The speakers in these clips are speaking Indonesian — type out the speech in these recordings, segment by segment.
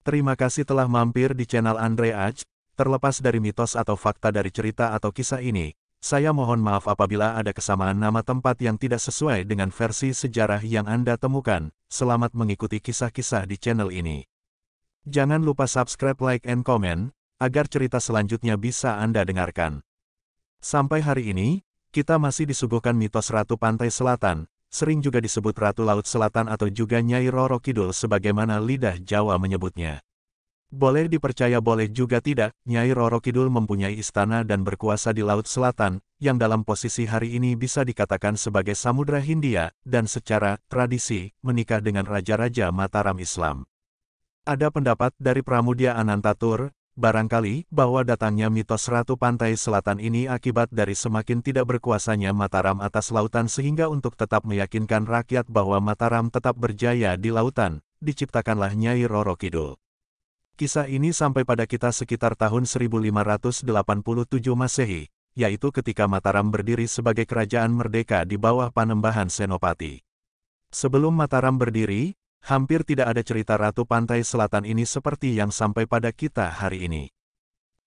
Terima kasih telah mampir di channel Andre Aj. Terlepas dari mitos atau fakta dari cerita atau kisah ini, saya mohon maaf apabila ada kesamaan nama tempat yang tidak sesuai dengan versi sejarah yang Anda temukan. Selamat mengikuti kisah-kisah di channel ini. Jangan lupa subscribe, like, and comment, agar cerita selanjutnya bisa Anda dengarkan. Sampai hari ini, kita masih disuguhkan mitos Ratu Pantai Selatan, sering juga disebut Ratu Laut Selatan atau juga Nyai Roro Kidul sebagaimana lidah Jawa menyebutnya. Boleh dipercaya boleh juga tidak, Nyai Roro Kidul mempunyai istana dan berkuasa di Laut Selatan, yang dalam posisi hari ini bisa dikatakan sebagai Samudra Hindia, dan secara tradisi, menikah dengan Raja-Raja Mataram Islam. Ada pendapat dari Pramudia Anantatur, barangkali, bahwa datangnya mitos Ratu Pantai Selatan ini akibat dari semakin tidak berkuasanya Mataram atas lautan sehingga untuk tetap meyakinkan rakyat bahwa Mataram tetap berjaya di lautan, diciptakanlah Nyai Roro Kidul. Kisah ini sampai pada kita sekitar tahun 1587 Masehi, yaitu ketika Mataram berdiri sebagai kerajaan merdeka di bawah Panembahan Senopati. Sebelum Mataram berdiri, hampir tidak ada cerita Ratu Pantai Selatan ini seperti yang sampai pada kita hari ini.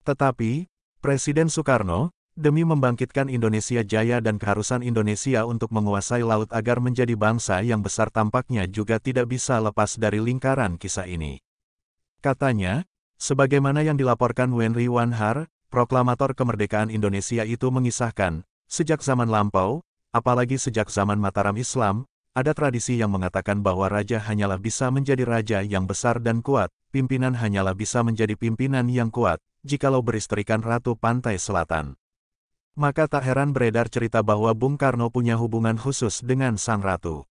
Tetapi, Presiden Soekarno, demi membangkitkan Indonesia Jaya dan keharusan Indonesia untuk menguasai laut agar menjadi bangsa yang besar tampaknya juga tidak bisa lepas dari lingkaran kisah ini. Katanya, sebagaimana yang dilaporkan Wenry Wanhar, proklamator kemerdekaan Indonesia itu mengisahkan, sejak zaman lampau, apalagi sejak zaman Mataram Islam, ada tradisi yang mengatakan bahwa raja hanyalah bisa menjadi raja yang besar dan kuat, pimpinan hanyalah bisa menjadi pimpinan yang kuat, jikalau beristrikan Ratu Pantai Selatan. Maka tak heran beredar cerita bahwa Bung Karno punya hubungan khusus dengan sang ratu.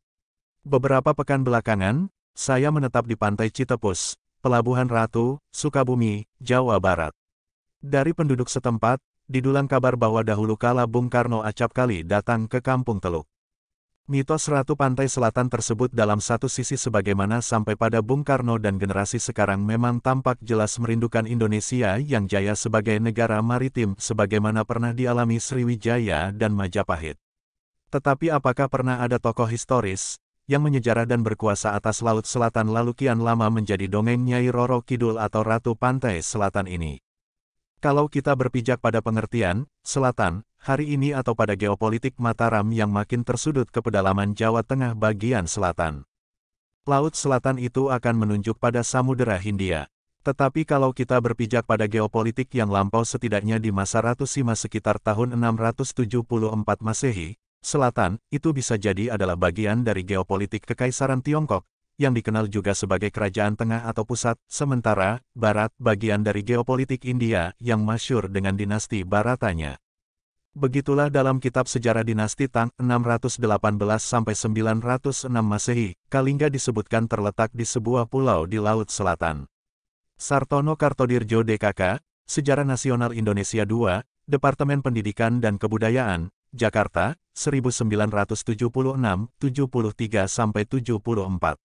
Beberapa pekan belakangan, saya menetap di Pantai Citepus, Pelabuhan Ratu, Sukabumi, Jawa Barat. Dari penduduk setempat, didulang kabar bahwa dahulu kala Bung Karno acap kali datang ke Kampung Teluk. Mitos Ratu Pantai Selatan tersebut dalam satu sisi sebagaimana sampai pada Bung Karno dan generasi sekarang memang tampak jelas merindukan Indonesia yang jaya sebagai negara maritim sebagaimana pernah dialami Sriwijaya dan Majapahit. Tetapi apakah pernah ada tokoh historis yang menyejarah dan berkuasa atas Laut Selatan lalu kian lama menjadi dongeng Nyai Roro Kidul atau Ratu Pantai Selatan ini? Kalau kita berpijak pada pengertian selatan hari ini atau pada geopolitik Mataram yang makin tersudut ke pedalaman Jawa Tengah bagian selatan, Laut Selatan itu akan menunjuk pada Samudera Hindia. Tetapi kalau kita berpijak pada geopolitik yang lampau setidaknya di masa Ratu Sima sekitar tahun 674 Masehi, selatan itu bisa jadi adalah bagian dari geopolitik Kekaisaran Tiongkok, yang dikenal juga sebagai Kerajaan Tengah atau Pusat, sementara barat bagian dari geopolitik India yang masyhur dengan dinasti Baratanya. Begitulah dalam kitab sejarah dinasti Tang 618-906 Masehi, Kalingga disebutkan terletak di sebuah pulau di Laut Selatan. Sartono Kartodirjo DKK, Sejarah Nasional Indonesia II, Departemen Pendidikan dan Kebudayaan, Jakarta, 1976-73-74.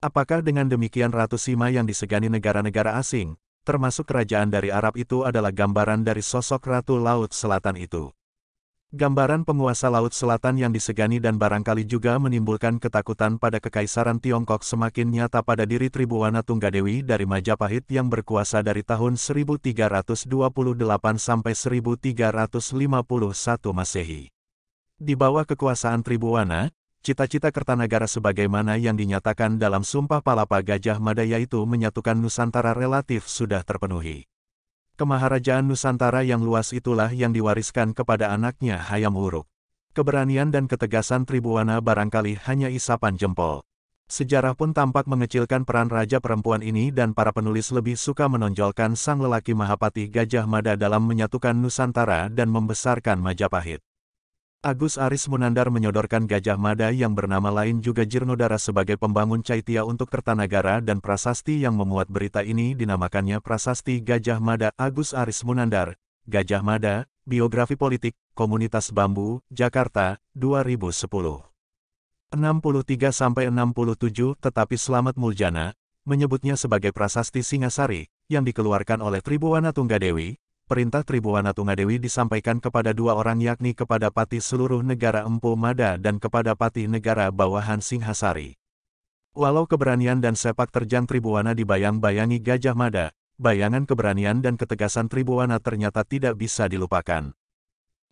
Apakah dengan demikian Ratu Sima yang disegani negara-negara asing, termasuk kerajaan dari Arab itu adalah gambaran dari sosok Ratu Laut Selatan itu? Gambaran penguasa Laut Selatan yang disegani dan barangkali juga menimbulkan ketakutan pada Kekaisaran Tiongkok semakin nyata pada diri Tribhuwana Tunggadewi dari Majapahit yang berkuasa dari tahun 1328 sampai 1351 Masehi. Di bawah kekuasaan Tribhuwana, cita-cita Kertanagara sebagaimana yang dinyatakan dalam Sumpah Palapa Gajah Mada yaitu menyatukan Nusantara relatif sudah terpenuhi. Kemaharajaan Nusantara yang luas itulah yang diwariskan kepada anaknya Hayam Wuruk. Keberanian dan ketegasan Tribhuwana barangkali hanya isapan jempol. Sejarah pun tampak mengecilkan peran raja perempuan ini dan para penulis lebih suka menonjolkan sang lelaki Mahapati Gajah Mada dalam menyatukan Nusantara dan membesarkan Majapahit. Agus Aris Munandar menyodorkan Gajah Mada yang bernama lain juga Jirnodara sebagai pembangun Caitya untuk Kertanagara dan prasasti yang memuat berita ini dinamakannya Prasasti Gajah Mada. Agus Aris Munandar, Gajah Mada, Biografi Politik, Komunitas Bambu, Jakarta, 2010. 63-67 Tetapi Slamet Muljana menyebutnya sebagai Prasasti Singasari, yang dikeluarkan oleh Tribhuwana Tunggadewi. Perintah Tribhuwana Tunggadewi disampaikan kepada dua orang yakni kepada Pati seluruh negara Empu Mada dan kepada Pati negara bawahan Singhasari. Walau keberanian dan sepak terjang Tribhuwana dibayang-bayangi Gajah Mada, bayangan keberanian dan ketegasan Tribhuwana ternyata tidak bisa dilupakan.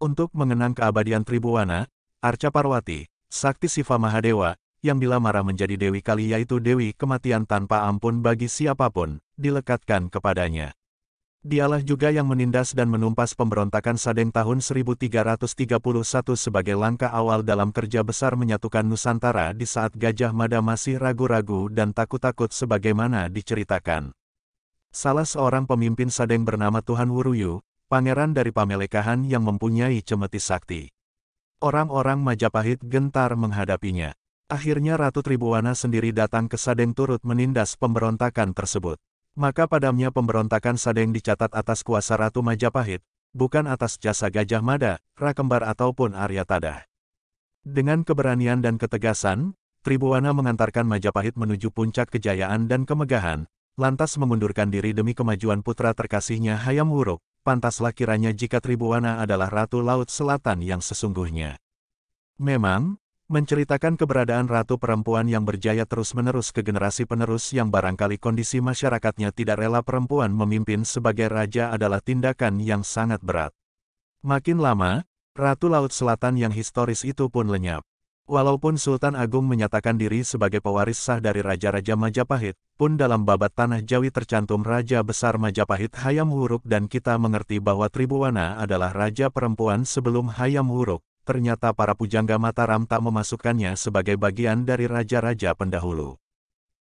Untuk mengenang keabadian Tribhuwana, Arca Parwati, Sakti Siva Mahadewa, yang bila marah menjadi Dewi Kali yaitu Dewi kematian tanpa ampun bagi siapapun, dilekatkan kepadanya. Dialah juga yang menindas dan menumpas pemberontakan Sadeng tahun 1331 sebagai langkah awal dalam kerja besar menyatukan Nusantara di saat Gajah Mada masih ragu-ragu dan takut-takut sebagaimana diceritakan. Salah seorang pemimpin Sadeng bernama Tuhan Wuruyu, pangeran dari Pamelekahan yang mempunyai cemeti sakti. Orang-orang Majapahit gentar menghadapinya. Akhirnya Ratu Tribhuwana sendiri datang ke Sadeng turut menindas pemberontakan tersebut. Maka padamnya pemberontakan Sadeng dicatat atas kuasa Ratu Majapahit, bukan atas jasa Gajah Mada, Rakembar ataupun Aryatadha. Dengan keberanian dan ketegasan, Tribhuwana mengantarkan Majapahit menuju puncak kejayaan dan kemegahan, lantas mengundurkan diri demi kemajuan putra terkasihnya Hayam Wuruk. Pantaslah kiranya jika Tribhuwana adalah Ratu Laut Selatan yang sesungguhnya. Memang, menceritakan keberadaan ratu perempuan yang berjaya terus-menerus ke generasi penerus yang barangkali kondisi masyarakatnya tidak rela perempuan memimpin sebagai raja adalah tindakan yang sangat berat. Makin lama, Ratu Laut Selatan yang historis itu pun lenyap. Walaupun Sultan Agung menyatakan diri sebagai pewaris sah dari Raja-Raja Majapahit, pun dalam babat Tanah Jawi tercantum Raja Besar Majapahit Hayam Wuruk dan kita mengerti bahwa Tribhuwana adalah raja perempuan sebelum Hayam Wuruk. Ternyata para pujangga Mataram tak memasukkannya sebagai bagian dari raja-raja pendahulu.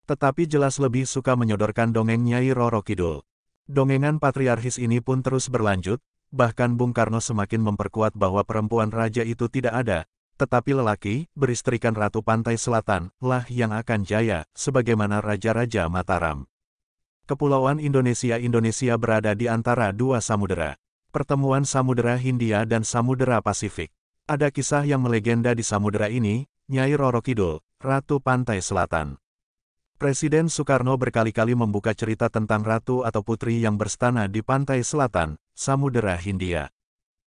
Tetapi jelas lebih suka menyodorkan dongeng Nyai Roro Kidul. Dongengan patriarkis ini pun terus berlanjut, bahkan Bung Karno semakin memperkuat bahwa perempuan raja itu tidak ada, tetapi lelaki, beristrikan Ratu Pantai Selatan, lah yang akan jaya, sebagaimana raja-raja Mataram. Kepulauan Indonesia berada di antara dua samudera. Pertemuan Samudera Hindia dan Samudera Pasifik. Ada kisah yang melegenda di samudera ini, Nyai Roro Kidul, Ratu Pantai Selatan. Presiden Soekarno berkali-kali membuka cerita tentang ratu atau putri yang berstana di Pantai Selatan, Samudera Hindia.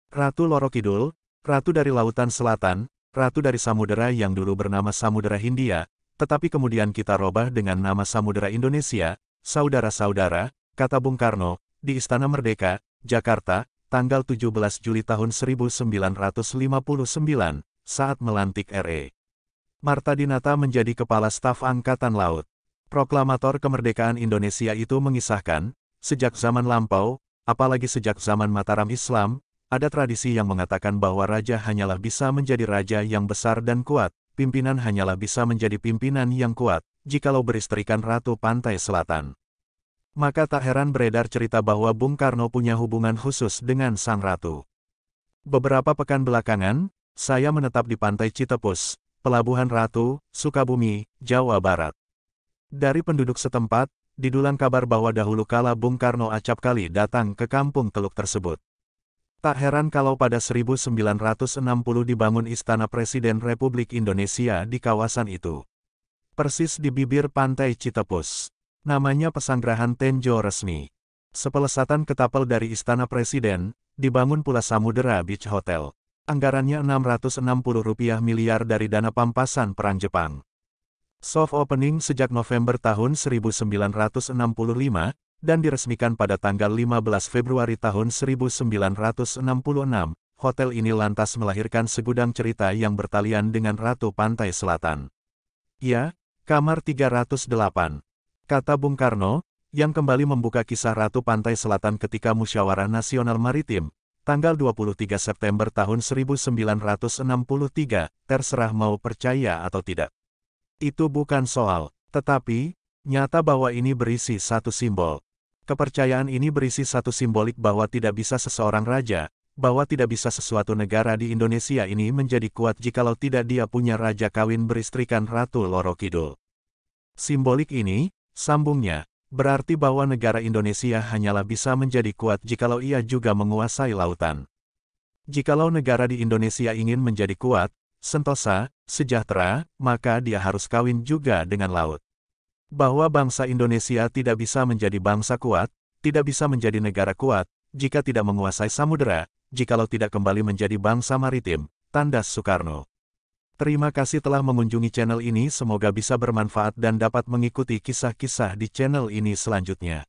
Ratu Loro Kidul, ratu dari Lautan Selatan, ratu dari samudera yang dulu bernama Samudera Hindia, tetapi kemudian kita robah dengan nama Samudera Indonesia, saudara-saudara, kata Bung Karno, di Istana Merdeka, Jakarta, tanggal 17 Juli tahun 1959, saat melantik R.E. Marta Dinata menjadi Kepala Staf Angkatan Laut. Proklamator kemerdekaan Indonesia itu mengisahkan, sejak zaman lampau, apalagi sejak zaman Mataram Islam, ada tradisi yang mengatakan bahwa raja hanyalah bisa menjadi raja yang besar dan kuat, pimpinan hanyalah bisa menjadi pimpinan yang kuat, jikalau beristrikan Ratu Pantai Selatan. Maka tak heran beredar cerita bahwa Bung Karno punya hubungan khusus dengan sang ratu. Beberapa pekan belakangan, saya menetap di Pantai Citepus, Pelabuhan Ratu, Sukabumi, Jawa Barat. Dari penduduk setempat, didulang kabar bahwa dahulu kala Bung Karno acap kali datang ke kampung Teluk tersebut. Tak heran kalau pada 1960 dibangun Istana Presiden Republik Indonesia di kawasan itu. Persis di bibir Pantai Citepus. Namanya Pesanggerahan Tenjo resmi. Sepelesatan ketapel dari Istana Presiden, dibangun pula Samudera Beach Hotel. Anggarannya Rp660 miliar dari dana pampasan Perang Jepang. Soft opening sejak November tahun 1965, dan diresmikan pada tanggal 15 Februari tahun 1966, hotel ini lantas melahirkan segudang cerita yang bertalian dengan Ratu Pantai Selatan. Ya, kamar 308. Kata Bung Karno, yang kembali membuka kisah Ratu Pantai Selatan ketika Musyawarah Nasional Maritim, tanggal 23 September tahun 1963, terserah mau percaya atau tidak. Itu bukan soal, tetapi, nyata bahwa ini berisi satu simbol. Kepercayaan ini berisi satu simbolik bahwa tidak bisa seseorang raja, bahwa tidak bisa sesuatu negara di Indonesia ini menjadi kuat jikalau tidak dia punya raja kawin beristrikan Ratu Loro Kidul. Simbolik ini, sambungnya, berarti bahwa negara Indonesia hanyalah bisa menjadi kuat jikalau ia juga menguasai lautan. Jikalau negara di Indonesia ingin menjadi kuat, sentosa, sejahtera, maka dia harus kawin juga dengan laut. Bahwa bangsa Indonesia tidak bisa menjadi bangsa kuat, tidak bisa menjadi negara kuat, jika tidak menguasai samudera, jikalau tidak kembali menjadi bangsa maritim, tandas Soekarno. Terima kasih telah mengunjungi channel ini, semoga bisa bermanfaat dan dapat mengikuti kisah-kisah di channel ini selanjutnya.